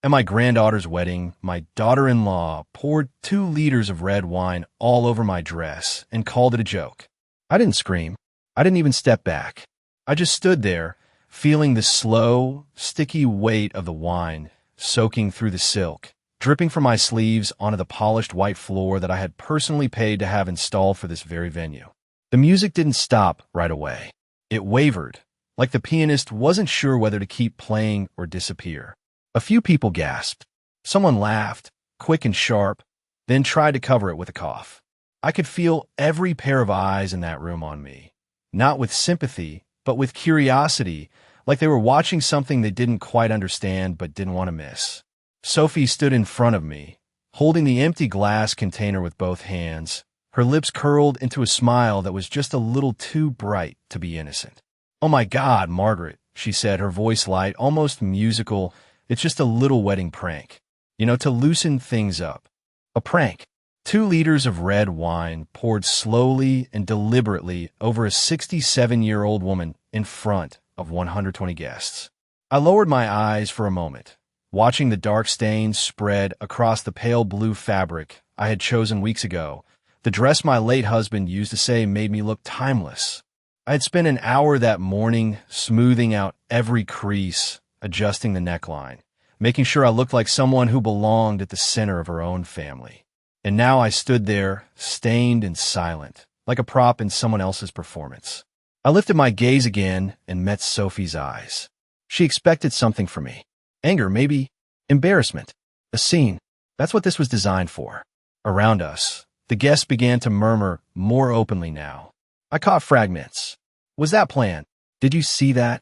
At my granddaughter's wedding, my daughter-in-law poured 2 liters of red wine all over my dress and called it a joke. I didn't scream. I didn't even step back. I just stood there, feeling the slow, sticky weight of the wine soaking through the silk, dripping from my sleeves onto the polished white floor that I had personally paid to have installed for this very venue. The music didn't stop right away. It wavered, like the pianist wasn't sure whether to keep playing or disappear. A few people gasped. Someone laughed, quick and sharp, then tried to cover it with a cough. I could feel every pair of eyes in that room on me, not with sympathy, but with curiosity, like they were watching something they didn't quite understand but didn't want to miss. Sophie stood in front of me, holding the empty glass container with both hands, her lips curled into a smile that was just a little too bright to be innocent. "Oh my God, Margaret," she said, her voice light, almost musical. "It's just a little wedding prank. To loosen things up." A prank. 2 liters of red wine poured slowly and deliberately over a 67-year-old woman in front of 120 guests. I lowered my eyes for a moment, watching the dark stains spread across the pale blue fabric I had chosen weeks ago, the dress my late husband used to say made me look timeless. I had spent an hour that morning smoothing out every crease, adjusting the neckline, making sure I looked like someone who belonged at the center of her own family. And now I stood there, stained and silent, like a prop in someone else's performance. I lifted my gaze again and met Sophie's eyes. She expected something from me. Anger, maybe. Embarrassment. A scene. That's what this was designed for. Around us, the guests began to murmur more openly now. I caught fragments. "Was that planned? Did you see that?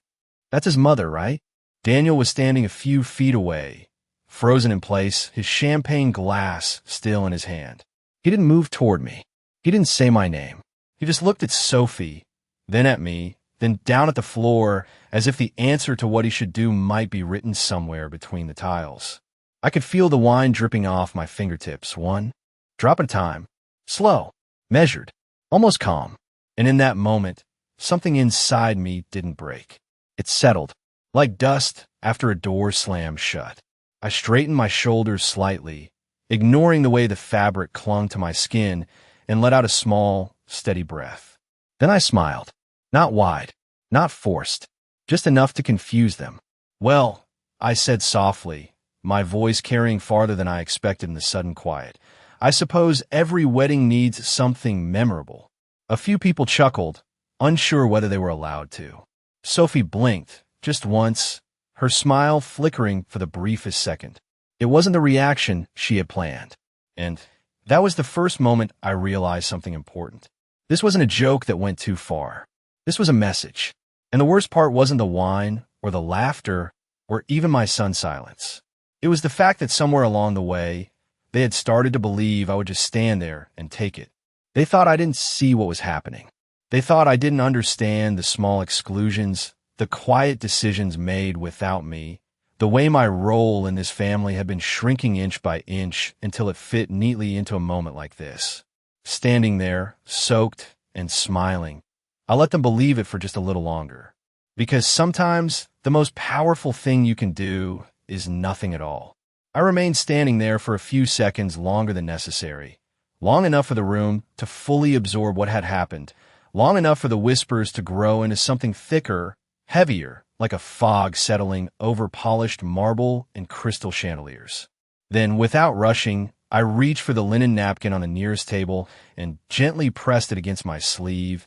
That's his mother, right?" Daniel was standing a few feet away, frozen in place, his champagne glass still in his hand. He didn't move toward me. He didn't say my name. He just looked at Sophie, then at me, then down at the floor, as if the answer to what he should do might be written somewhere between the tiles. I could feel the wine dripping off my fingertips, one drop at a time, slow, measured, almost calm. And in that moment, something inside me didn't break. It settled, like dust after a door slams shut. I straightened my shoulders slightly, ignoring the way the fabric clung to my skin, and let out a small, steady breath. Then I smiled. Not wide, not forced, just enough to confuse them. "Well," I said softly, my voice carrying farther than I expected in the sudden quiet, "I suppose every wedding needs something memorable." A few people chuckled, unsure whether they were allowed to. Sophie blinked, just once, her smile flickering for the briefest second. It wasn't the reaction she had planned. And that was the first moment I realized something important. This wasn't a joke that went too far. This was a message. And the worst part wasn't the wine, or the laughter, or even my son's silence. It was the fact that somewhere along the way, they had started to believe I would just stand there and take it. They thought I didn't see what was happening. They thought I didn't understand the small exclusions, the quiet decisions made without me, the way my role in this family had been shrinking inch by inch until it fit neatly into a moment like this. Standing there, soaked and smiling, I let them believe it for just a little longer. Because sometimes the most powerful thing you can do is nothing at all. I remained standing there for a few seconds longer than necessary, long enough for the room to fully absorb what had happened, long enough for the whispers to grow into something thicker, heavier, like a fog settling over polished marble and crystal chandeliers. Then, without rushing, I reached for the linen napkin on the nearest table and gently pressed it against my sleeve,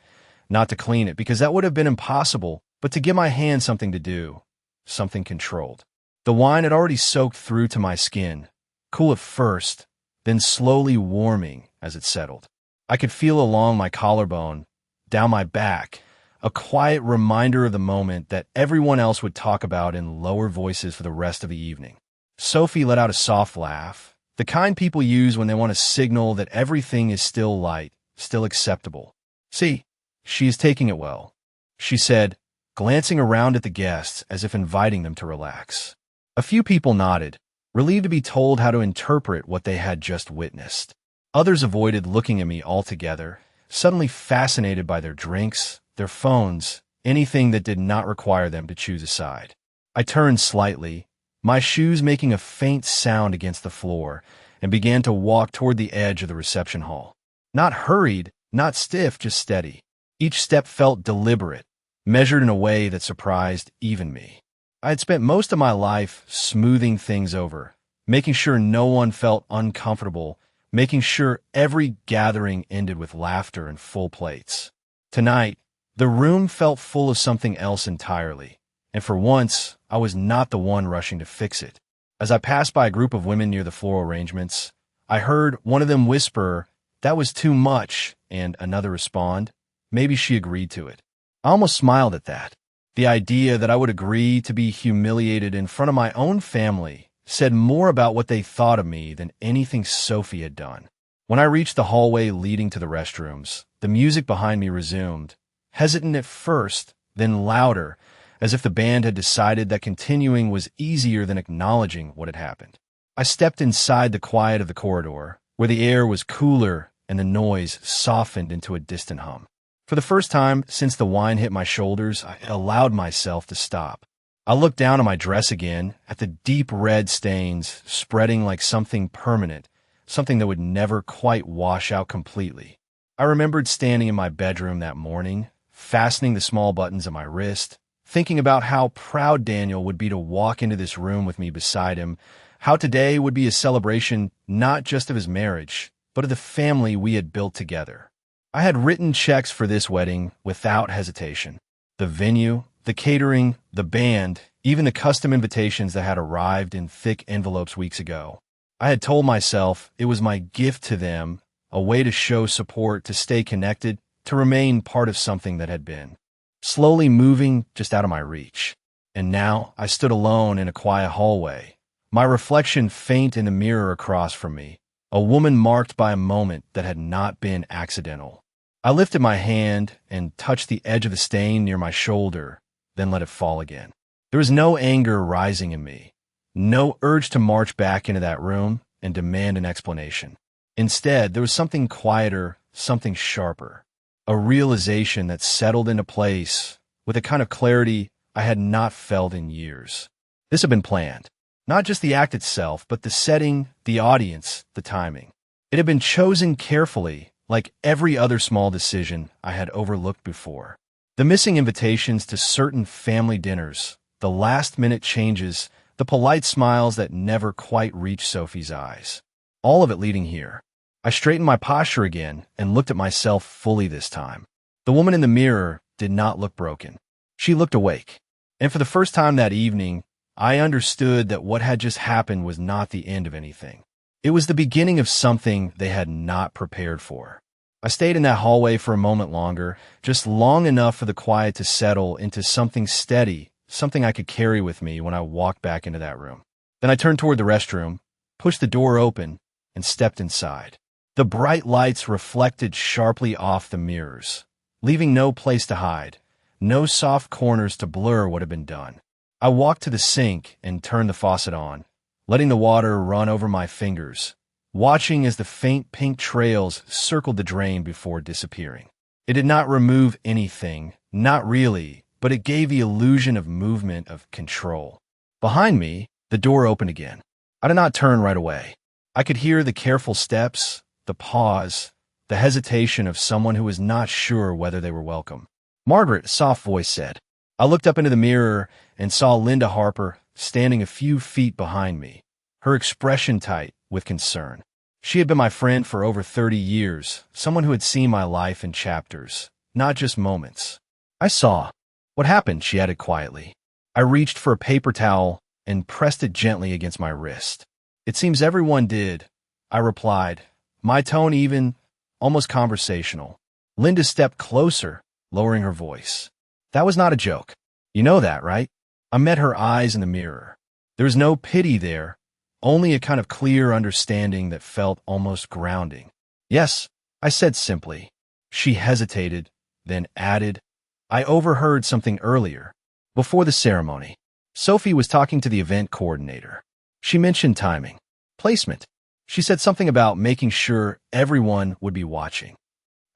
not to clean it, because that would have been impossible, but to give my hand something to do, something controlled. The wine had already soaked through to my skin, cool at first, then slowly warming as it settled. I could feel along my collarbone, down my back, a quiet reminder of the moment that everyone else would talk about in lower voices for the rest of the evening. Sophie let out a soft laugh, the kind people use when they want to signal that everything is still light, still acceptable. "See, she is taking it well," she said, glancing around at the guests as if inviting them to relax. A few people nodded, relieved to be told how to interpret what they had just witnessed. Others avoided looking at me altogether, suddenly fascinated by their drinks, their phones, anything that did not require them to choose a side. I turned slightly, my shoes making a faint sound against the floor, and began to walk toward the edge of the reception hall. Not hurried, not stiff, just steady. Each step felt deliberate, measured in a way that surprised even me. I had spent most of my life smoothing things over, making sure no one felt uncomfortable, making sure every gathering ended with laughter and full plates. Tonight, the room felt full of something else entirely, and for once, I was not the one rushing to fix it. As I passed by a group of women near the floral arrangements, I heard one of them whisper, "That was too much," and another respond, "Maybe she agreed to it." I almost smiled at that. The idea that I would agree to be humiliated in front of my own family said more about what they thought of me than anything Sophie had done. When I reached the hallway leading to the restrooms, the music behind me resumed, hesitant at first, then louder, as if the band had decided that continuing was easier than acknowledging what had happened. I stepped inside the quiet of the corridor, where the air was cooler and the noise softened into a distant hum. For the first time since the wine hit my shoulders, I allowed myself to stop. I looked down at my dress again, at the deep red stains spreading like something permanent, something that would never quite wash out completely. I remembered standing in my bedroom that morning, fastening the small buttons on my wrist, thinking about how proud Daniel would be to walk into this room with me beside him, how today would be a celebration not just of his marriage, but of the family we had built together. I had written checks for this wedding without hesitation. The venue, the catering, the band, even the custom invitations that had arrived in thick envelopes weeks ago. I had told myself it was my gift to them, a way to show support, to stay connected, to remain part of something that had been slowly moving just out of my reach. And now I stood alone in a quiet hallway, my reflection faint in the mirror across from me, a woman marked by a moment that had not been accidental. I lifted my hand and touched the edge of the stain near my shoulder, then let it fall again. There was no anger rising in me, no urge to march back into that room and demand an explanation. Instead, there was something quieter, something sharper, a realization that settled into place with a kind of clarity I had not felt in years. This had been planned. Not just the act itself, but the setting, the audience, the timing. It had been chosen carefully, like every other small decision I had overlooked before. The missing invitations to certain family dinners, the last-minute changes, the polite smiles that never quite reached Sophie's eyes. All of it leading here. I straightened my posture again and looked at myself fully this time. The woman in the mirror did not look broken. She looked awake. And for the first time that evening, I understood that what had just happened was not the end of anything. It was the beginning of something they had not prepared for. I stayed in that hallway for a moment longer, just long enough for the quiet to settle into something steady, something I could carry with me when I walked back into that room. Then I turned toward the restroom, pushed the door open, and stepped inside. The bright lights reflected sharply off the mirrors, leaving no place to hide, no soft corners to blur what had been done. I walked to the sink and turned the faucet on, letting the water run over my fingers, watching as the faint pink trails circled the drain before disappearing. It did not remove anything, not really, but it gave the illusion of movement, of control. Behind me, the door opened again. I did not turn right away. I could hear the careful steps, the pause, the hesitation of someone who was not sure whether they were welcome. "Margaret," a soft voice said. I looked up into the mirror and saw Linda Harper standing a few feet behind me, her expression tight with concern. She had been my friend for over 30 years, someone who had seen my life in chapters, not just moments. "I saw." "What happened?" she added quietly. I reached for a paper towel and pressed it gently against my wrist. "It seems everyone did," I replied, my tone even, almost conversational. Linda stepped closer, lowering her voice. "That was not a joke. You know that, right?" I met her eyes in the mirror. There was no pity there, only a kind of clear understanding that felt almost grounding. "Yes," I said simply. She hesitated, then added, "I overheard something earlier, before the ceremony. Sophie was talking to the event coordinator. She mentioned timing, placement. She said something about making sure everyone would be watching."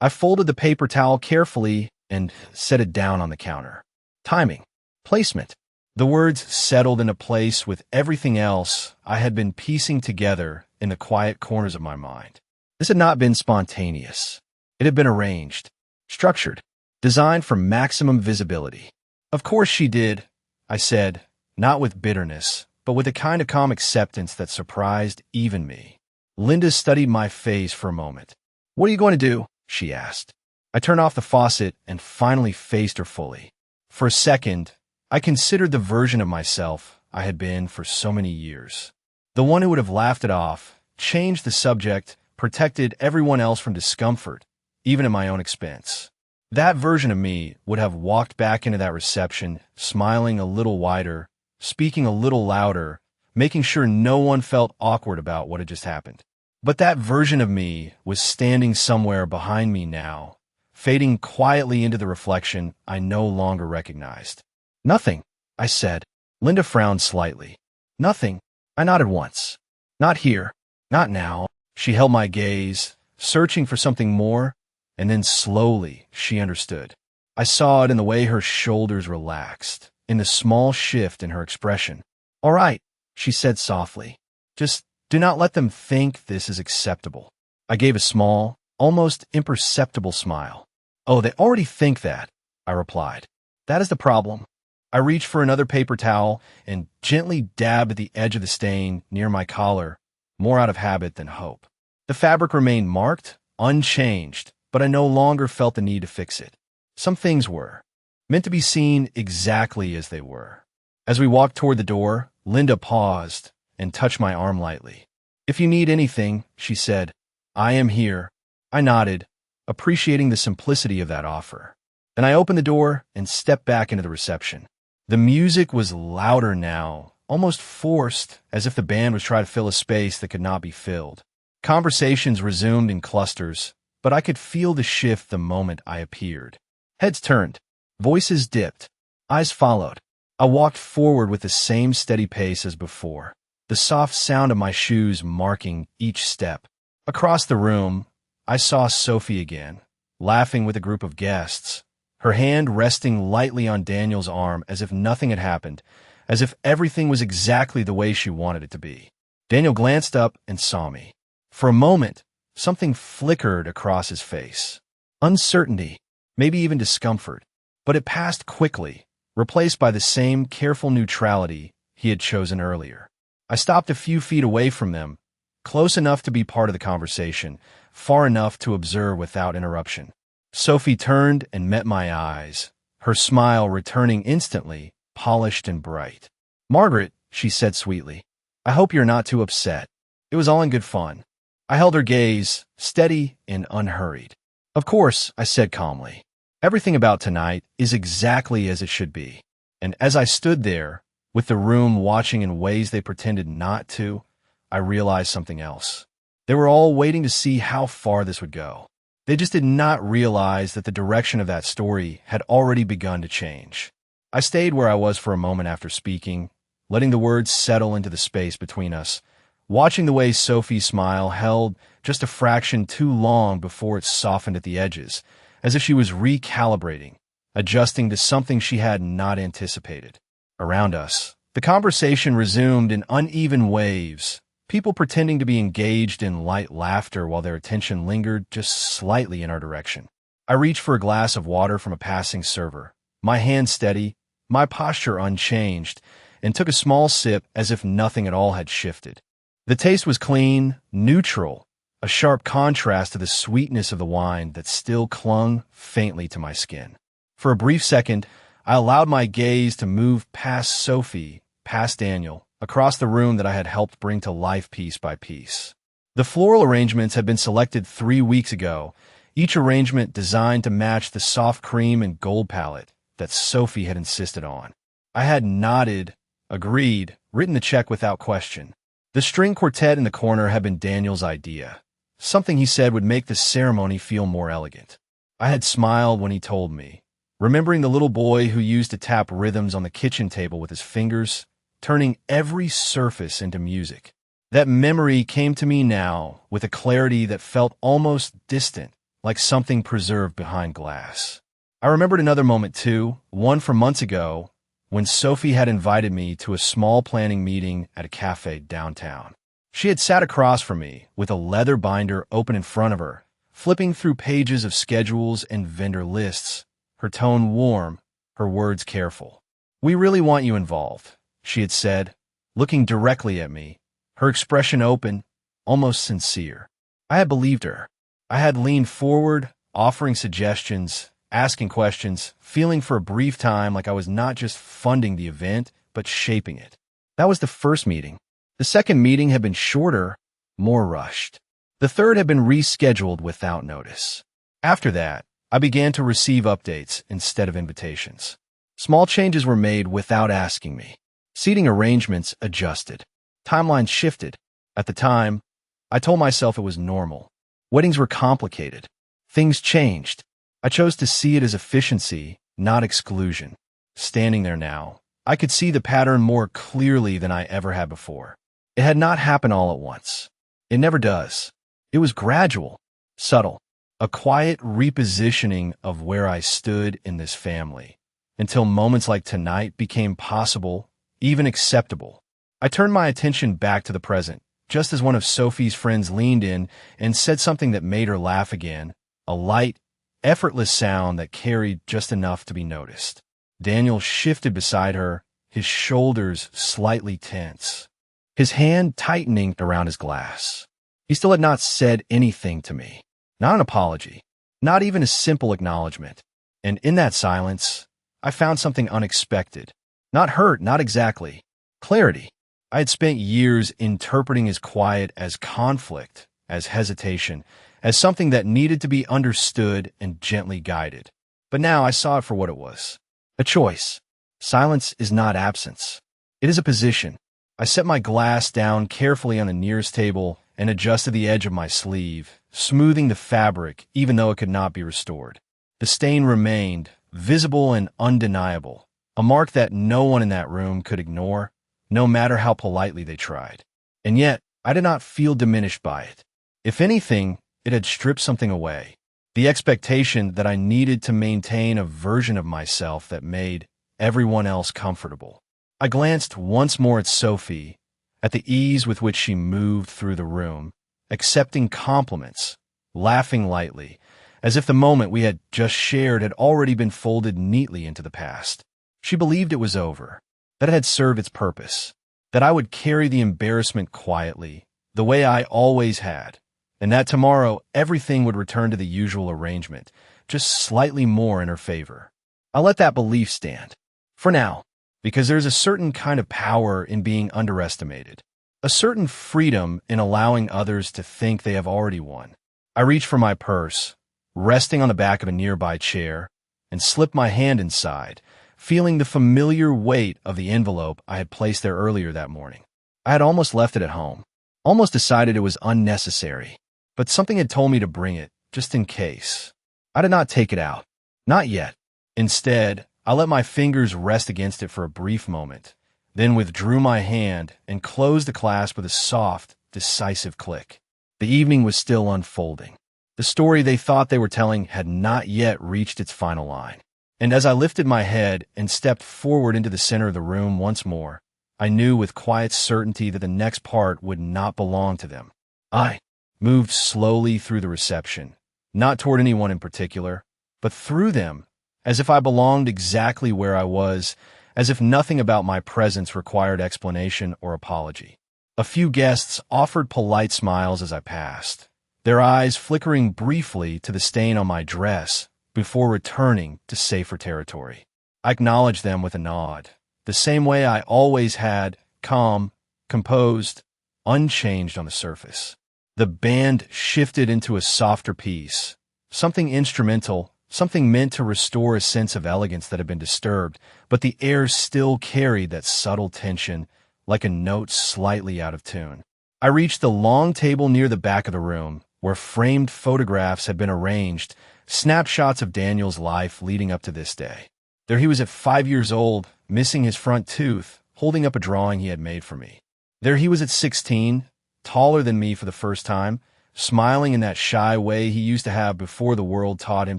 I folded the paper towel carefully and set it down on the counter. "Timing, placement." The words settled into place with everything else I had been piecing together in the quiet corners of my mind. This had not been spontaneous. It had been arranged, structured, designed for maximum visibility. Of course she did, I said, not with bitterness, but with a kind of calm acceptance that surprised even me. Linda studied my face for a moment. "What are you going to do?" she asked. I turned off the faucet and finally faced her fully. For a second, I considered the version of myself I had been for so many years. The one who would have laughed it off, changed the subject, protected everyone else from discomfort, even at my own expense. That version of me would have walked back into that reception, smiling a little wider, speaking a little louder, making sure no one felt awkward about what had just happened. But that version of me was standing somewhere behind me now, fading quietly into the reflection I no longer recognized. "Nothing," I said. Linda frowned slightly. "Nothing." I nodded once. "Not here. Not now." She held my gaze, searching for something more, and then slowly she understood. I saw it in the way her shoulders relaxed, in the small shift in her expression. "All right," she said softly. "Just do not let them think this is acceptable." I gave a small, almost imperceptible smile. "Oh, they already think that," I replied. "That is the problem." I reached for another paper towel and gently dabbed at the edge of the stain near my collar, more out of habit than hope. The fabric remained marked, unchanged, but I no longer felt the need to fix it. Some things were meant to be seen exactly as they were. As we walked toward the door, Linda paused and touched my arm lightly. "If you need anything," she said, "I am here." I nodded, appreciating the simplicity of that offer. Then I opened the door and stepped back into the reception. The music was louder now, almost forced, as if the band was trying to fill a space that could not be filled. Conversations resumed in clusters, but I could feel the shift the moment I appeared. Heads turned, voices dipped, eyes followed. I walked forward with the same steady pace as before, the soft sound of my shoes marking each step. Across the room, I saw Sophie again, laughing with a group of guests, her hand resting lightly on Daniel's arm as if nothing had happened, as if everything was exactly the way she wanted it to be. Daniel glanced up and saw me. For a moment, something flickered across his face. Uncertainty, maybe even discomfort, but it passed quickly, replaced by the same careful neutrality he had chosen earlier. I stopped a few feet away from them, close enough to be part of the conversation, far enough to observe without interruption. Sophie turned and met my eyes, her smile returning instantly, polished and bright. "Margaret," she said sweetly, "I hope you're not too upset. It was all in good fun." I held her gaze, steady and unhurried. "Of course," I said calmly. "Everything about tonight is exactly as it should be." And as I stood there, with the room watching in ways they pretended not to, I realized something else. They were all waiting to see how far this would go. They just did not realize that the direction of that story had already begun to change. I stayed where I was for a moment after speaking, letting the words settle into the space between us, watching the way Sophie's smile held just a fraction too long before it softened at the edges, as if she was recalibrating, adjusting to something she had not anticipated. Around us, the conversation resumed in uneven waves, people pretending to be engaged in light laughter while their attention lingered just slightly in our direction. I reached for a glass of water from a passing server, my hand steady, my posture unchanged, and took a small sip as if nothing at all had shifted. The taste was clean, neutral, a sharp contrast to the sweetness of the wine that still clung faintly to my skin. For a brief second, I allowed my gaze to move past Sophie, past Daniel, across the room that I had helped bring to life piece by piece. The floral arrangements had been selected 3 weeks ago, each arrangement designed to match the soft cream and gold palette that Sophie had insisted on. I had nodded, agreed, written the check without question. The string quartet in the corner had been Daniel's idea, something he said would make the ceremony feel more elegant. I had smiled when he told me, remembering the little boy who used to tap rhythms on the kitchen table with his fingers, turning every surface into music. That memory came to me now with a clarity that felt almost distant, like something preserved behind glass. I remembered another moment too, one from months ago, when Sophie had invited me to a small planning meeting at a cafe downtown. She had sat across from me with a leather binder open in front of her, flipping through pages of schedules and vendor lists, her tone warm, her words careful. "We really want you involved," she had said, looking directly at me, her expression open, almost sincere. I had believed her. I had leaned forward, offering suggestions, asking questions, feeling for a brief time like I was not just funding the event, but shaping it. That was the first meeting. The second meeting had been shorter, more rushed. The third had been rescheduled without notice. After that, I began to receive updates instead of invitations. Small changes were made without asking me. Seating arrangements adjusted. Timelines shifted. At the time, I told myself it was normal. Weddings were complicated. Things changed. I chose to see it as efficiency, not exclusion. Standing there now, I could see the pattern more clearly than I ever had before. It had not happened all at once. It never does. It was gradual, subtle, a quiet repositioning of where I stood in this family, until moments like tonight became possible, even acceptable. I turned my attention back to the present, just as one of Sophie's friends leaned in and said something that made her laugh again, a light, effortless sound that carried just enough to be noticed. Daniel shifted beside her, his shoulders slightly tense, his hand tightening around his glass. He still had not said anything to me, not an apology, not even a simple acknowledgement. And in that silence, I found something unexpected. Not hurt, not exactly. Clarity. I had spent years interpreting his quiet as conflict, as hesitation, as something that needed to be understood and gently guided. But now I saw it for what it was. A choice. Silence is not absence. It is a position. I set my glass down carefully on the nearest table and adjusted the edge of my sleeve, smoothing the fabric even though it could not be restored. The stain remained, visible and undeniable, a mark that no one in that room could ignore, no matter how politely they tried. And yet, I did not feel diminished by it. If anything, it had stripped something away. The expectation that I needed to maintain a version of myself that made everyone else comfortable. I glanced once more at Sophie, at the ease with which she moved through the room, accepting compliments, laughing lightly, as if the moment we had just shared had already been folded neatly into the past. She believed it was over, that it had served its purpose, that I would carry the embarrassment quietly, the way I always had, and that tomorrow everything would return to the usual arrangement, just slightly more in her favor. I let that belief stand. For now, because there's a certain kind of power in being underestimated, a certain freedom in allowing others to think they have already won. I reached for my purse, resting on the back of a nearby chair, and slipped my hand inside, feeling the familiar weight of the envelope I had placed there earlier that morning. I had almost left it at home, almost decided it was unnecessary, but something had told me to bring it, just in case. I did not take it out. Not yet. Instead, I let my fingers rest against it for a brief moment, then withdrew my hand and closed the clasp with a soft, decisive click. The evening was still unfolding. The story they thought they were telling had not yet reached its final line. And as I lifted my head and stepped forward into the center of the room once more, I knew with quiet certainty that the next part would not belong to them. I moved slowly through the reception, not toward anyone in particular, but through them, as if I belonged exactly where I was, as if nothing about my presence required explanation or apology. A few guests offered polite smiles as I passed, their eyes flickering briefly to the stain on my dress before returning to safer territory. I acknowledged them with a nod, the same way I always had, calm, composed, unchanged on the surface. The band shifted into a softer piece, something instrumental, something meant to restore a sense of elegance that had been disturbed, but the air still carried that subtle tension, like a note slightly out of tune. I reached the long table near the back of the room, where framed photographs had been arranged, snapshots of Daniel's life leading up to this day. There he was at 5 years old, missing his front tooth, holding up a drawing he had made for me. There he was at 16, taller than me for the first time, smiling in that shy way he used to have before the world taught him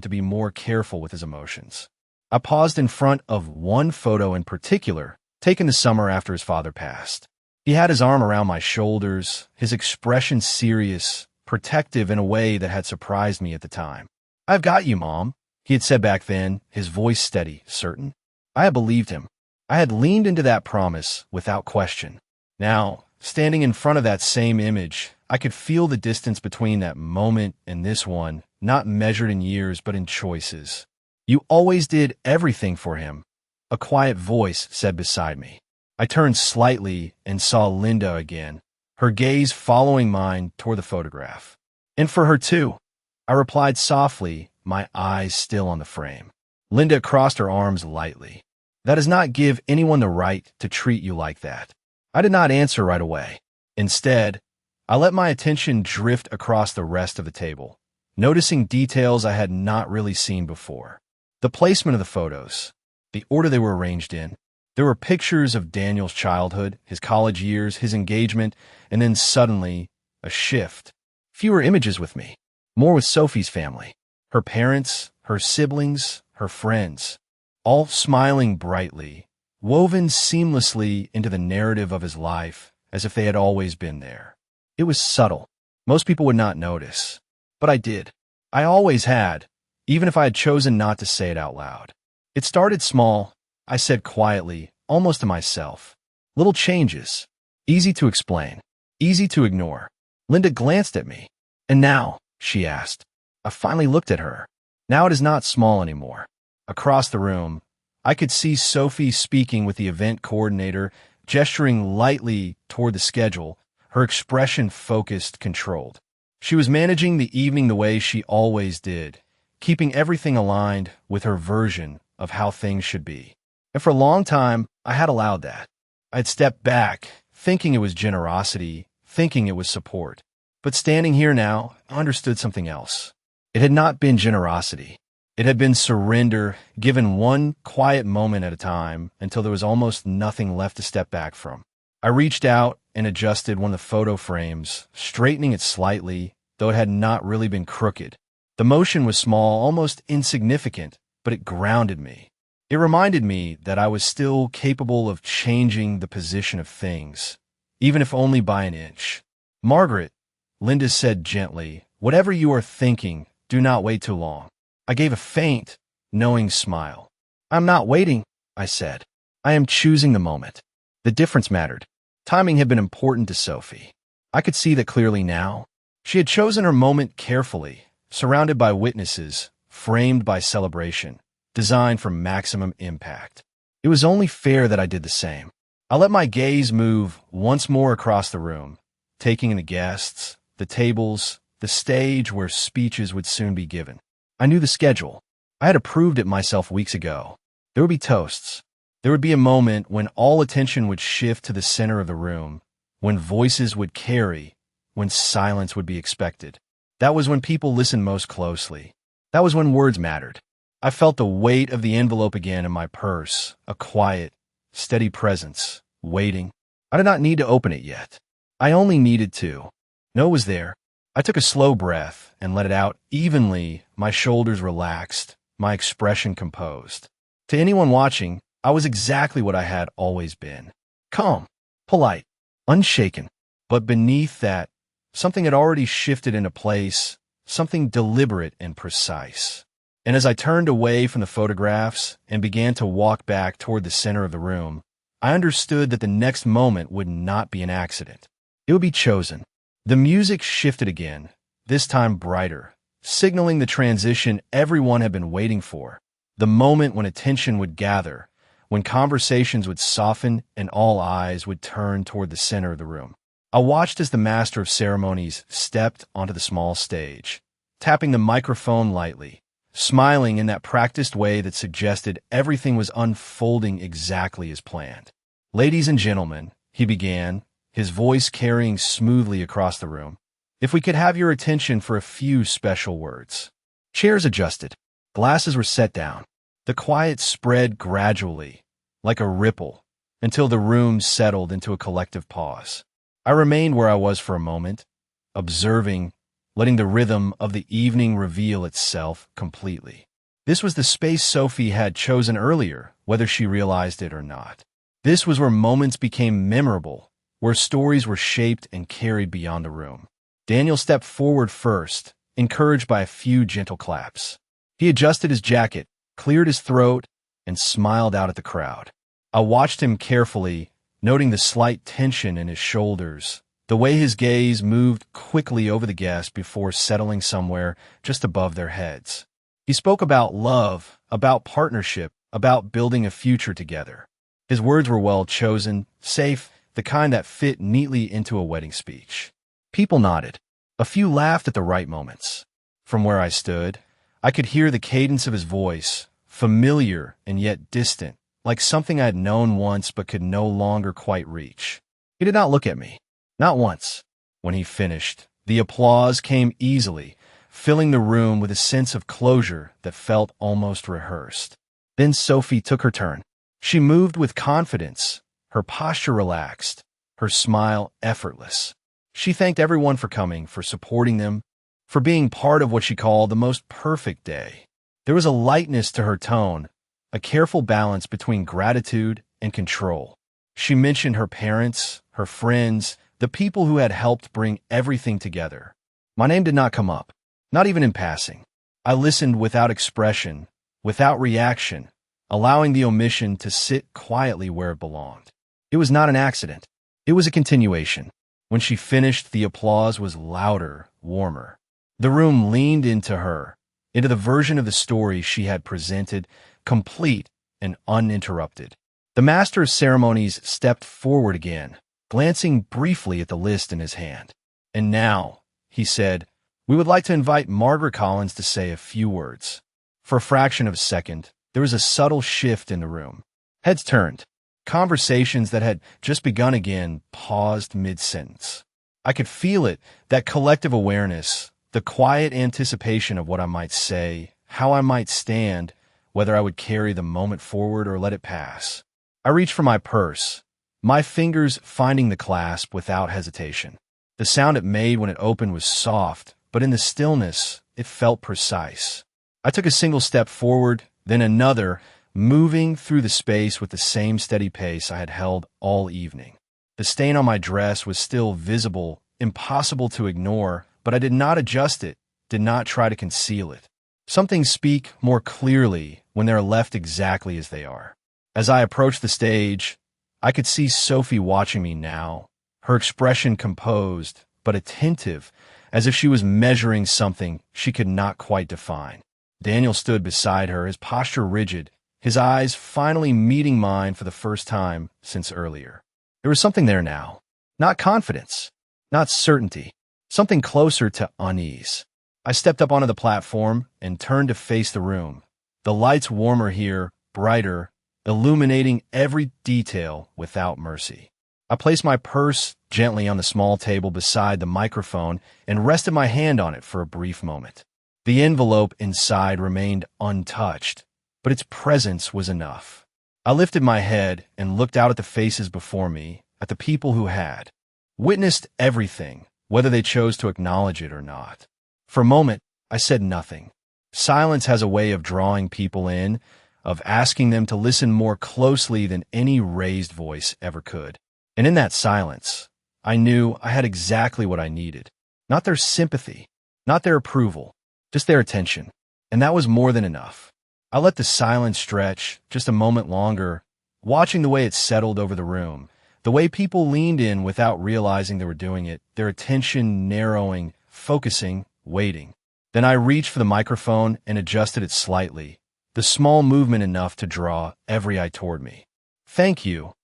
to be more careful with his emotions. I paused in front of one photo in particular, taken the summer after his father passed. He had his arm around my shoulders, his expression serious, protective in a way that had surprised me at the time. "I've got you, Mom," he had said back then, his voice steady, certain. I had believed him. I had leaned into that promise without question. Now, standing in front of that same image, I could feel the distance between that moment and this one, not measured in years but in choices. "You always did everything for him," a quiet voice said beside me. I turned slightly and saw Linda again, her gaze following mine toward the photograph. "And for her too," I replied softly, my eyes still on the frame. Linda crossed her arms lightly. "That does not give anyone the right to treat you like that." I did not answer right away. Instead, I let my attention drift across the rest of the table, noticing details I had not really seen before. The placement of the photos, the order they were arranged in. There were pictures of Daniel's childhood, his college years, his engagement, and then suddenly, a shift. Fewer images with me, more with Sophie's family. Her parents, her siblings, her friends, all smiling brightly, woven seamlessly into the narrative of his life as if they had always been there. It was subtle. Most people would not notice, but I did. I always had, even if I had chosen not to say it out loud. It started small, I said quietly, almost to myself. Little changes, easy to explain, easy to ignore. Linda glanced at me. "And now?" she asked. I finally looked at her. Now it is not small anymore. Across the room, I could see Sophie speaking with the event coordinator, gesturing lightly toward the schedule, her expression focused, controlled. She was managing the evening the way she always did, keeping everything aligned with her version of how things should be. And for a long time, I had allowed that. I had stepped back, thinking it was generosity, thinking it was support. But standing here now, I understood something else. It had not been generosity. It had been surrender, given one quiet moment at a time until there was almost nothing left to step back from. I reached out and adjusted one of the photo frames, straightening it slightly, though it had not really been crooked. The motion was small, almost insignificant, but it grounded me. It reminded me that I was still capable of changing the position of things, even if only by an inch. "Margaret," Linda said gently, "whatever you are thinking, do not wait too long." I gave a faint, knowing smile. "I'm not waiting," I said. "I am choosing the moment." The difference mattered. Timing had been important to Sophie. I could see that clearly now. She had chosen her moment carefully, surrounded by witnesses, framed by celebration, designed for maximum impact. It was only fair that I did the same. I let my gaze move once more across the room, taking in the guests, the tables, the stage where speeches would soon be given. I knew the schedule. I had approved it myself weeks ago. There would be toasts. There would be a moment when all attention would shift to the center of the room, when voices would carry, when silence would be expected. That was when people listened most closely. That was when words mattered. I felt the weight of the envelope again in my purse, a quiet, steady presence, waiting. I did not need to open it yet. I only needed to. No, it was there. I took a slow breath and let it out evenly, my shoulders relaxed, my expression composed. To anyone watching, I was exactly what I had always been. Calm, polite, unshaken. But beneath that, something had already shifted into place, something deliberate and precise. And as I turned away from the photographs and began to walk back toward the center of the room, I understood that the next moment would not be an accident. It would be chosen. The music shifted again, this time brighter, signaling the transition everyone had been waiting for, the moment when attention would gather, when conversations would soften and all eyes would turn toward the center of the room. I watched as the master of ceremonies stepped onto the small stage, tapping the microphone lightly, smiling in that practiced way that suggested everything was unfolding exactly as planned. "Ladies and gentlemen," he began, his voice carrying smoothly across the room, "if we could have your attention for a few special words." Chairs adjusted. Glasses were set down. The quiet spread gradually, like a ripple, until the room settled into a collective pause. I remained where I was for a moment, observing, letting the rhythm of the evening reveal itself completely. This was the space Sophie had chosen earlier, whether she realized it or not. This was where moments became memorable, where stories were shaped and carried beyond the room. Daniel stepped forward first, encouraged by a few gentle claps. He adjusted his jacket, cleared his throat, and smiled out at the crowd. I watched him carefully, noting the slight tension in his shoulders, the way his gaze moved quickly over the guests before settling somewhere just above their heads. He spoke about love, about partnership, about building a future together. His words were well chosen, safe, the kind that fit neatly into a wedding speech. People nodded. A few laughed at the right moments. From where I stood, I could hear the cadence of his voice, familiar and yet distant, like something I had known once but could no longer quite reach. He did not look at me. Not once. When he finished, the applause came easily, filling the room with a sense of closure that felt almost rehearsed. Then Sophie took her turn. She moved with confidence, her posture relaxed, her smile effortless. She thanked everyone for coming, for supporting them, for being part of what she called the most perfect day. There was a lightness to her tone, a careful balance between gratitude and control. She mentioned her parents, her friends, the people who had helped bring everything together. My name did not come up, not even in passing. I listened without expression, without reaction, allowing the omission to sit quietly where it belonged. It was not an accident. It was a continuation. When she finished, the applause was louder, warmer. The room leaned into her, into the version of the story she had presented, complete and uninterrupted. The master of ceremonies stepped forward again, glancing briefly at the list in his hand. "And now," he said, "we would like to invite Margaret Collins to say a few words." For a fraction of a second, there was a subtle shift in the room. Heads turned. Conversations that had just begun again paused mid-sentence. I could feel it, that collective awareness, the quiet anticipation of what I might say, how I might stand, whether I would carry the moment forward or let it pass. I reached for my purse, my fingers finding the clasp without hesitation. The sound it made when it opened was soft, but in the stillness, it felt precise. I took a single step forward, then another, moving through the space with the same steady pace I had held all evening. The stain on my dress was still visible, impossible to ignore, but I did not adjust it, did not try to conceal it. Some things speak more clearly when they're left exactly as they are. As I approached the stage, I could see Sophie watching me now, her expression composed, but attentive, as if she was measuring something she could not quite define. Daniel stood beside her, his posture rigid, his eyes finally meeting mine for the first time since earlier. There was something there now. Not confidence, not certainty, something closer to unease. I stepped up onto the platform and turned to face the room. The lights warmer here, brighter, illuminating every detail without mercy. I placed my purse gently on the small table beside the microphone and rested my hand on it for a brief moment. The envelope inside remained untouched, but its presence was enough. I lifted my head and looked out at the faces before me, at the people who had witnessed everything, whether they chose to acknowledge it or not. For a moment, I said nothing. Silence has a way of drawing people in, of asking them to listen more closely than any raised voice ever could. And in that silence, I knew I had exactly what I needed. Not their sympathy, not their approval, just their attention. And that was more than enough. I let the silence stretch just a moment longer, watching the way it settled over the room, the way people leaned in without realizing they were doing it, their attention narrowing, focusing, waiting. Then I reached for the microphone and adjusted it slightly, the small movement enough to draw every eye toward me. "Thank you."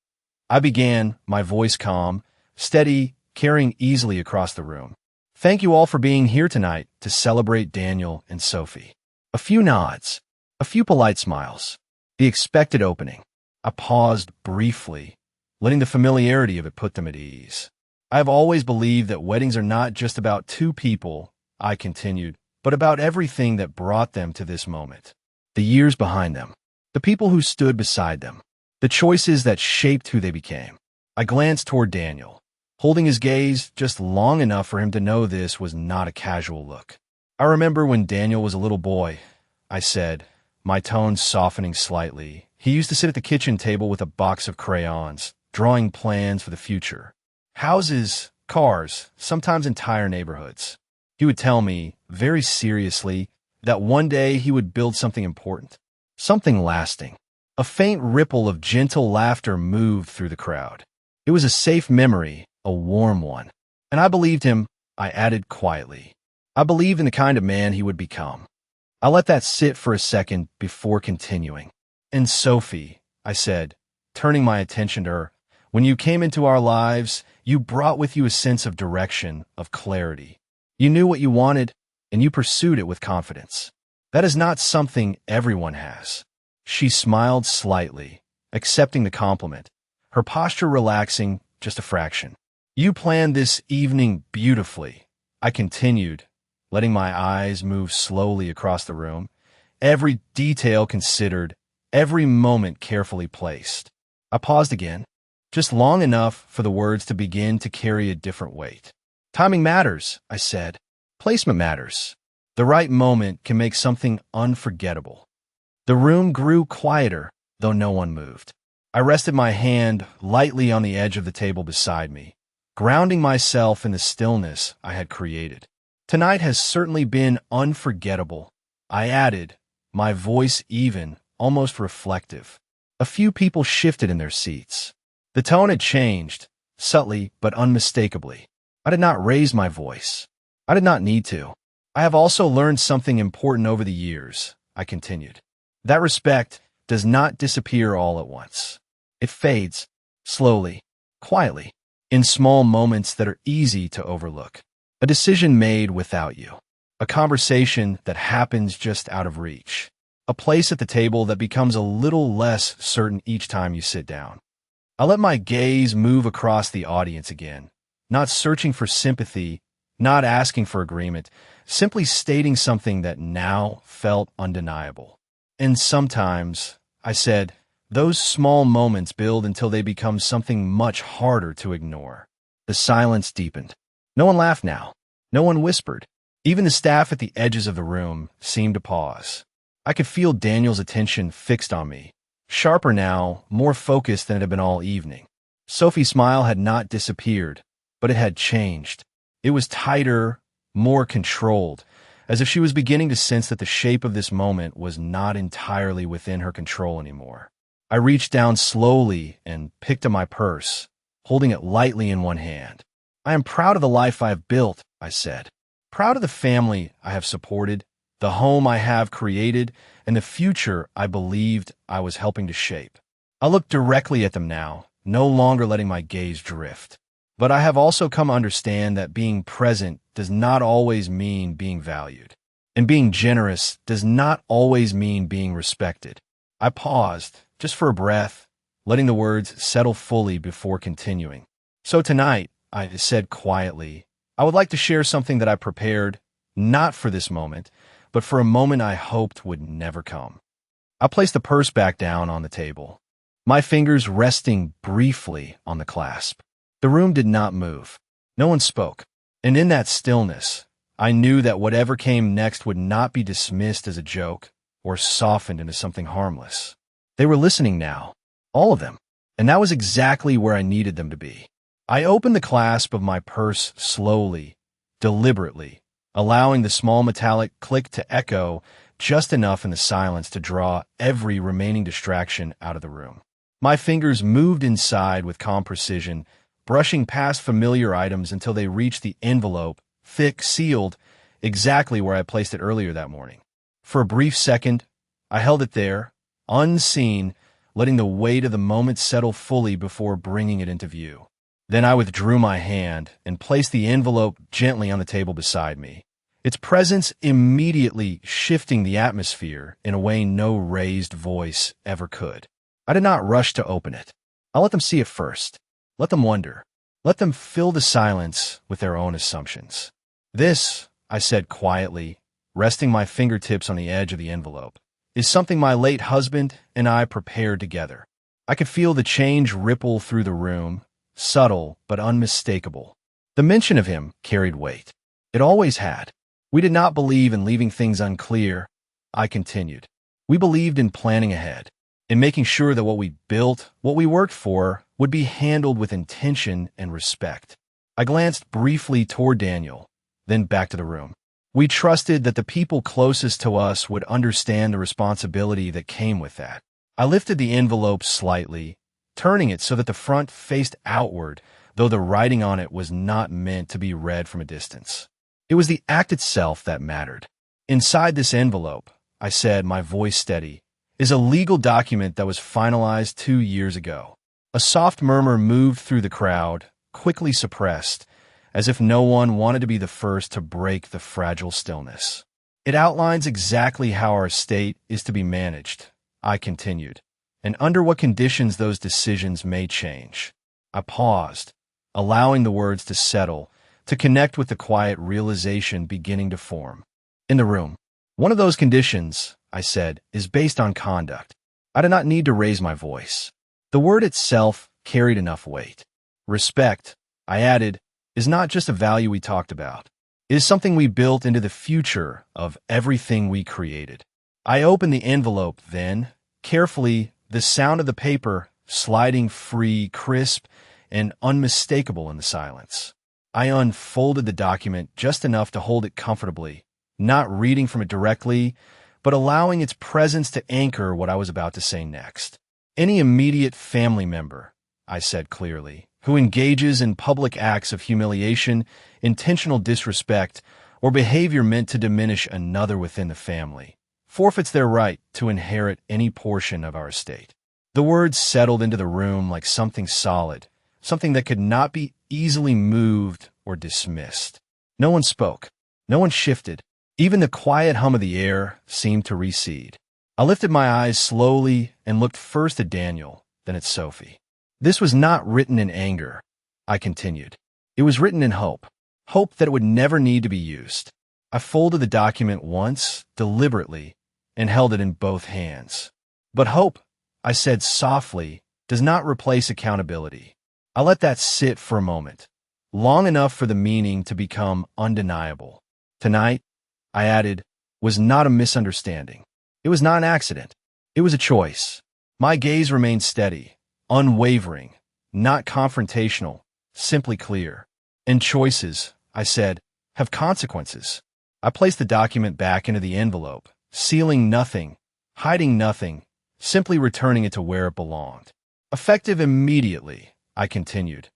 I began, my voice calm, steady, carrying easily across the room. "Thank you all for being here tonight to celebrate Daniel and Sophie." A few nods. A few polite smiles. The expected opening. I paused briefly, letting the familiarity of it put them at ease. "I have always believed that weddings are not just about two people," I continued, "but about everything that brought them to this moment. The years behind them, the people who stood beside them, the choices that shaped who they became." I glanced toward Daniel, holding his gaze just long enough for him to know this was not a casual look. "I remember when Daniel was a little boy," I said, my tone softening slightly. He used to sit at the kitchen table with a box of crayons, drawing plans for the future. Houses, cars, sometimes entire neighborhoods. He would tell me, very seriously, that one day he would build something important, something lasting. A faint ripple of gentle laughter moved through the crowd. It was a safe memory, a warm one. And I believed him, I added quietly. I believed in the kind of man he would become. I let that sit for a second before continuing. And Sophie, I said, turning my attention to her, when you came into our lives, you brought with you a sense of direction, of clarity. You knew what you wanted, and you pursued it with confidence. That is not something everyone has. She smiled slightly, accepting the compliment, her posture relaxing just a fraction. You planned this evening beautifully, I continued, letting my eyes move slowly across the room, every detail considered, every moment carefully placed. I paused again, just long enough for the words to begin to carry a different weight. Timing matters, I said. Placement matters. The right moment can make something unforgettable. The room grew quieter, though no one moved. I rested my hand lightly on the edge of the table beside me, grounding myself in the stillness I had created. Tonight has certainly been unforgettable, I added, my voice even, almost reflective. A few people shifted in their seats. The tone had changed, subtly but unmistakably. I did not raise my voice. I did not need to. I have also learned something important over the years, I continued. That respect does not disappear all at once. It fades, slowly, quietly, in small moments that are easy to overlook. A decision made without you. A conversation that happens just out of reach. A place at the table that becomes a little less certain each time you sit down. I let my gaze move across the audience again, not searching for sympathy, not asking for agreement, simply stating something that now felt undeniable. And sometimes, I said, those small moments build until they become something much harder to ignore. The silence deepened. No one laughed now. No one whispered. Even the staff at the edges of the room seemed to pause. I could feel Daniel's attention fixed on me, sharper now, more focused than it had been all evening. Sophie's smile had not disappeared, but it had changed. It was tighter, more controlled, as if she was beginning to sense that the shape of this moment was not entirely within her control anymore. I reached down slowly and picked up my purse, holding it lightly in one hand. I am proud of the life I have built, I said. Proud of the family I have supported, the home I have created, and the future I believed I was helping to shape. I looked directly at them now, no longer letting my gaze drift. But I have also come to understand that being present does not always mean being valued. And being generous does not always mean being respected. I paused, just for a breath, letting the words settle fully before continuing. So tonight, I said quietly, I would like to share something that I prepared, not for this moment, but for a moment I hoped would never come. I placed the purse back down on the table, my fingers resting briefly on the clasp. The room did not move. No one spoke. And in that stillness, I knew that whatever came next would not be dismissed as a joke or softened into something harmless. They were listening now, all of them, and that was exactly where I needed them to be. I opened the clasp of my purse slowly, deliberately, allowing the small metallic click to echo just enough in the silence to draw every remaining distraction out of the room. My fingers moved inside with calm precision, brushing past familiar items until they reached the envelope, thick, sealed, exactly where I placed it earlier that morning. For a brief second, I held it there, unseen, letting the weight of the moment settle fully before bringing it into view. Then I withdrew my hand and placed the envelope gently on the table beside me, its presence immediately shifting the atmosphere in a way no raised voice ever could. I did not rush to open it. I let them see it first. Let them wonder. Let them fill the silence with their own assumptions. This, I said quietly, resting my fingertips on the edge of the envelope, is something my late husband and I prepared together. I could feel the change ripple through the room, subtle but unmistakable. The mention of him carried weight. It always had. We did not believe in leaving things unclear, I continued. We believed in planning ahead, in making sure that what we built, what we worked for, would be handled with intention and respect. I glanced briefly toward Daniel, then back to the room. We trusted that the people closest to us would understand the responsibility that came with that. I lifted the envelope slightly, turning it so that the front faced outward, though the writing on it was not meant to be read from a distance. It was the act itself that mattered. Inside this envelope, I said, my voice steady, is a legal document that was finalized 2 years ago. A soft murmur moved through the crowd, quickly suppressed, as if no one wanted to be the first to break the fragile stillness. It outlines exactly how our estate is to be managed, I continued, and under what conditions those decisions may change. I paused, allowing the words to settle, to connect with the quiet realization beginning to form. In the room, one of those conditions, I said, is based on conduct. I did not need to raise my voice. The word itself carried enough weight. Respect, I added, is not just a value we talked about. It is something we built into the future of everything we created. I opened the envelope then, carefully, the sound of the paper sliding free, crisp, and unmistakable in the silence. I unfolded the document just enough to hold it comfortably, not reading from it directly, but allowing its presence to anchor what I was about to say next. Any immediate family member, I said clearly, who engages in public acts of humiliation, intentional disrespect, or behavior meant to diminish another within the family, forfeits their right to inherit any portion of our estate. The words settled into the room like something solid, something that could not be easily moved or dismissed. No one spoke. No one shifted. Even the quiet hum of the air seemed to recede. I lifted my eyes slowly and looked first at Daniel, then at Sophie. This was not written in anger, I continued. It was written in hope. Hope that it would never need to be used. I folded the document once, deliberately, and held it in both hands. But hope, I said softly, does not replace accountability. I let that sit for a moment, long enough for the meaning to become undeniable. Tonight, I added, was not a misunderstanding. It was not an accident. It was a choice. My gaze remained steady, unwavering, not confrontational, simply clear. And choices, I said, have consequences. I placed the document back into the envelope, sealing nothing, hiding nothing, simply returning it to where it belonged. Effective immediately, I continued.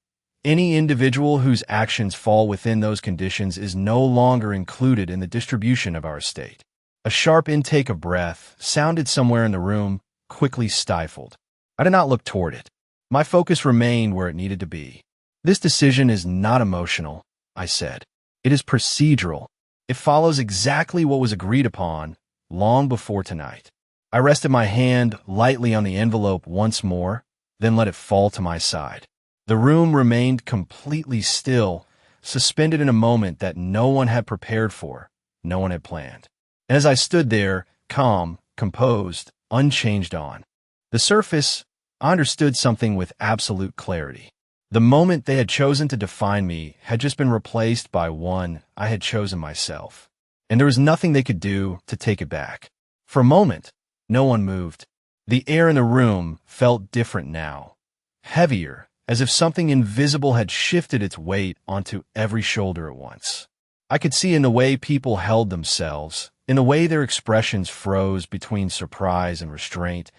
Any individual whose actions fall within those conditions is no longer included in the distribution of our estate. A sharp intake of breath sounded somewhere in the room, quickly stifled. I did not look toward it. My focus remained where it needed to be. This decision is not emotional, I said. It is procedural. It follows exactly what was agreed upon long before tonight. I rested my hand lightly on the envelope once more, then let it fall to my side. The room remained completely still, suspended in a moment that no one had prepared for, no one had planned. And as I stood there, calm, composed, unchanged on the surface, I understood something with absolute clarity. The moment they had chosen to define me had just been replaced by one I had chosen myself, and there was nothing they could do to take it back. For a moment, no one moved. The air in the room felt different now, heavier, as if something invisible had shifted its weight onto every shoulder at once. I could see in the way people held themselves, in the way their expressions froze between surprise and restraint,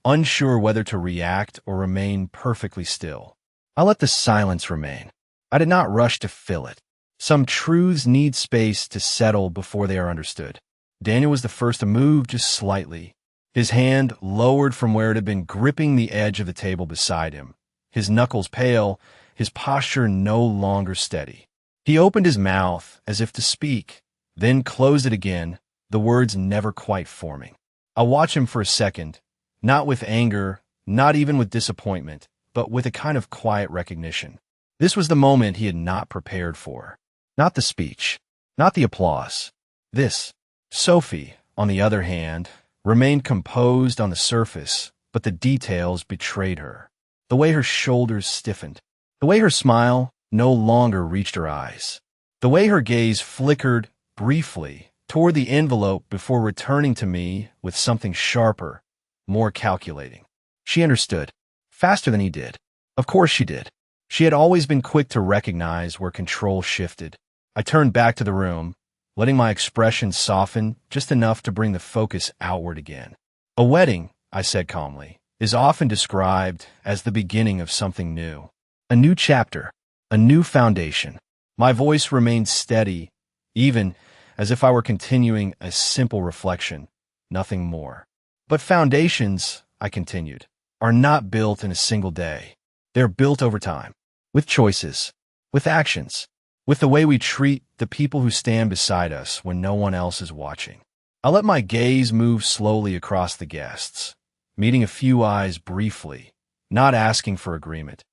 unsure whether to react or remain perfectly still. I let the silence remain. I did not rush to fill it. Some truths need space to settle before they are understood. Daniel was the first to move just slightly, his hand lowered from where it had been gripping the edge of the table beside him, his knuckles pale, his posture no longer steady. He opened his mouth as if to speak, then closed it again, the words never quite forming. I watched him for a second, not with anger, not even with disappointment, but with a kind of quiet recognition. This was the moment he had not prepared for. Not the speech, not the applause. This. Sophie, on the other hand, remained composed on the surface, but the details betrayed her. The way her shoulders stiffened, the way her smile no longer reached her eyes, the way her gaze flickered briefly tore the envelope before returning to me with something sharper, more calculating. She understood, faster than he did. Of course she did. She had always been quick to recognize where control shifted. I turned back to the room, letting my expression soften just enough to bring the focus outward again. A wedding, I said calmly, is often described as the beginning of something new. A new chapter, a new foundation. My voice remained steady, even as if I were continuing a simple reflection, nothing more. But foundations, I continued, are not built in a single day. They're built over time, with choices, with actions, with the way we treat the people who stand beside us when no one else is watching. I let my gaze move slowly across the guests, meeting a few eyes briefly, not asking for agreement,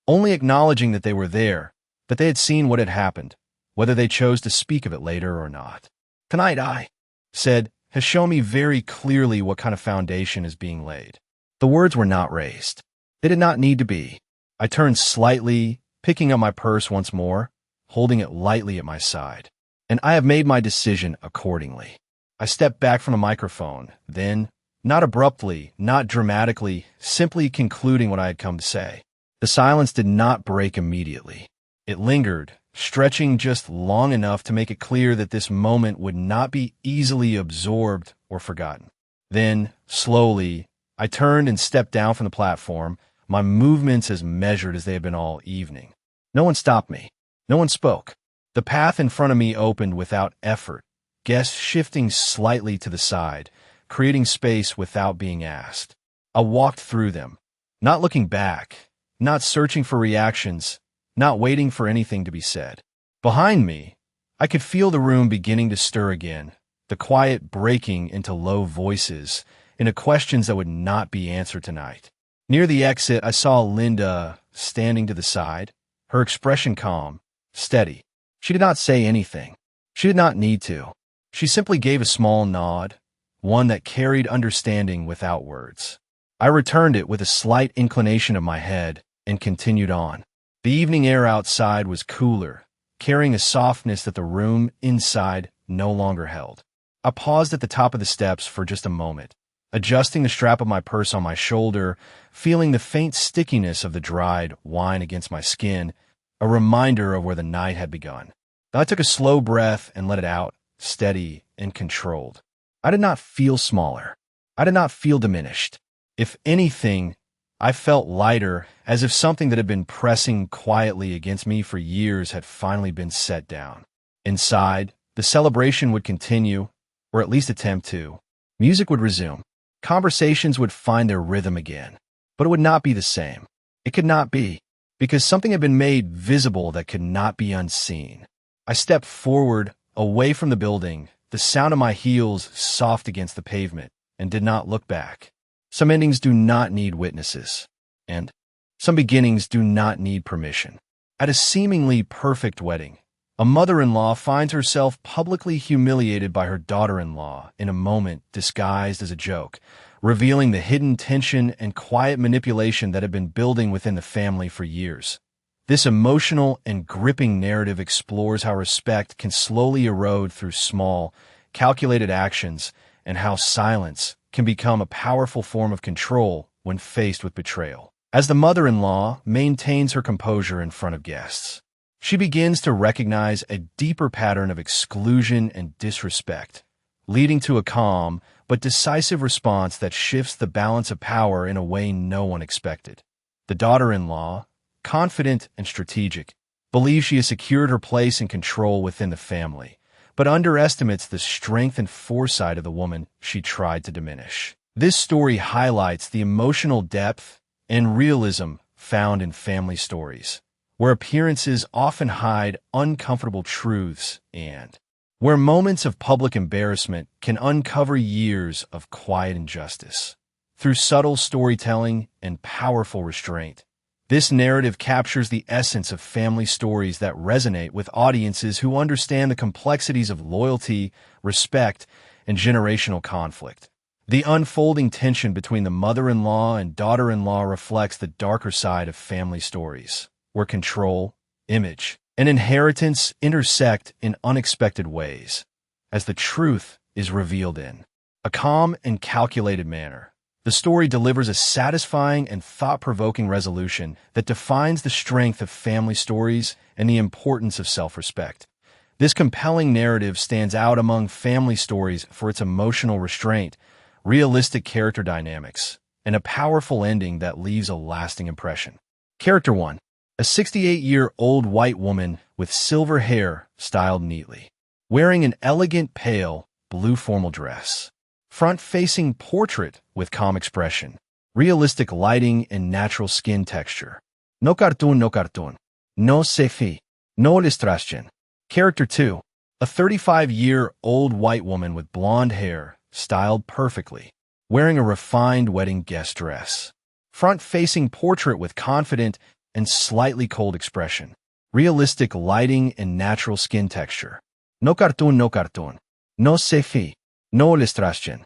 only acknowledging that they were there, that they had seen what had happened, whether they chose to speak of it later or not. Tonight, I said, has shown me very clearly what kind of foundation is being laid. The words were not raised. They did not need to be. I turned slightly, picking up my purse once more, holding it lightly at my side. And I have made my decision accordingly. I stepped back from the microphone, then, not abruptly, not dramatically, simply concluding what I had come to say. The silence did not break immediately. It lingered, stretching just long enough to make it clear that this moment would not be easily absorbed or forgotten. Then, slowly, I turned and stepped down from the platform, my movements as measured as they had been all evening. No one stopped me. No one spoke. The path in front of me opened without effort, guests shifting slightly to the side, creating space without being asked. I walked through them, not looking back, not searching for reactions, not waiting for anything to be said. Behind me, I could feel the room beginning to stir again, the quiet breaking into low voices, into questions that would not be answered tonight. Near the exit, I saw Linda standing to the side, her expression calm, steady. She did not say anything. She did not need to. She simply gave a small nod, one that carried understanding without words. I returned it with a slight inclination of my head and continued on. The evening air outside was cooler, carrying a softness that the room inside no longer held. I paused at the top of the steps for just a moment, adjusting the strap of my purse on my shoulder, feeling the faint stickiness of the dried wine against my skin, a reminder of where the night had begun. Then I took a slow breath and let it out, steady and controlled. I did not feel smaller. I did not feel diminished. If anything, I felt lighter, as if something that had been pressing quietly against me for years had finally been set down. Inside, the celebration would continue, or at least attempt to. Music would resume. Conversations would find their rhythm again. But it would not be the same. It could not be, because something had been made visible that could not be unseen. I stepped forward, away from the building, the sound of my heels soft against the pavement, and did not look back. Some endings do not need witnesses, and some beginnings do not need permission. At a seemingly perfect wedding, a mother-in-law finds herself publicly humiliated by her daughter-in-law in a moment disguised as a joke, revealing the hidden tension and quiet manipulation that had been building within the family for years. This emotional and gripping narrative explores how respect can slowly erode through small, calculated actions, and how silence can become a powerful form of control when faced with betrayal. As the mother-in-law maintains her composure in front of guests, she begins to recognize a deeper pattern of exclusion and disrespect, leading to a calm but decisive response that shifts the balance of power in a way no one expected. The daughter-in-law, confident and strategic, believes she has secured her place and control within the family, but underestimates the strength and foresight of the woman she tried to diminish. This story highlights the emotional depth and realism found in family stories, where appearances often hide uncomfortable truths and where moments of public embarrassment can uncover years of quiet injustice. Through subtle storytelling and powerful restraint, this narrative captures the essence of family stories that resonate with audiences who understand the complexities of loyalty, respect, and generational conflict. The unfolding tension between the mother-in-law and daughter-in-law reflects the darker side of family stories, where control, image, and inheritance intersect in unexpected ways. as the truth is revealed in a calm and calculated manner. The story delivers a satisfying and thought-provoking resolution that defines the strength of family stories and the importance of self-respect. This compelling narrative stands out among family stories for its emotional restraint, realistic character dynamics, and a powerful ending that leaves a lasting impression. Character 1. A 68-year-old white woman with silver hair styled neatly, wearing an elegant pale blue formal dress. Front-facing portrait with calm expression, realistic lighting and natural skin texture. No cartoon, no cartoon. No selfie. No illustration. Character 2. A 35-year-old white woman with blonde hair, styled perfectly, wearing a refined wedding guest dress. Front-facing portrait with confident and slightly cold expression. Realistic lighting and natural skin texture. No cartoon, no cartoon. No selfie. No illustration.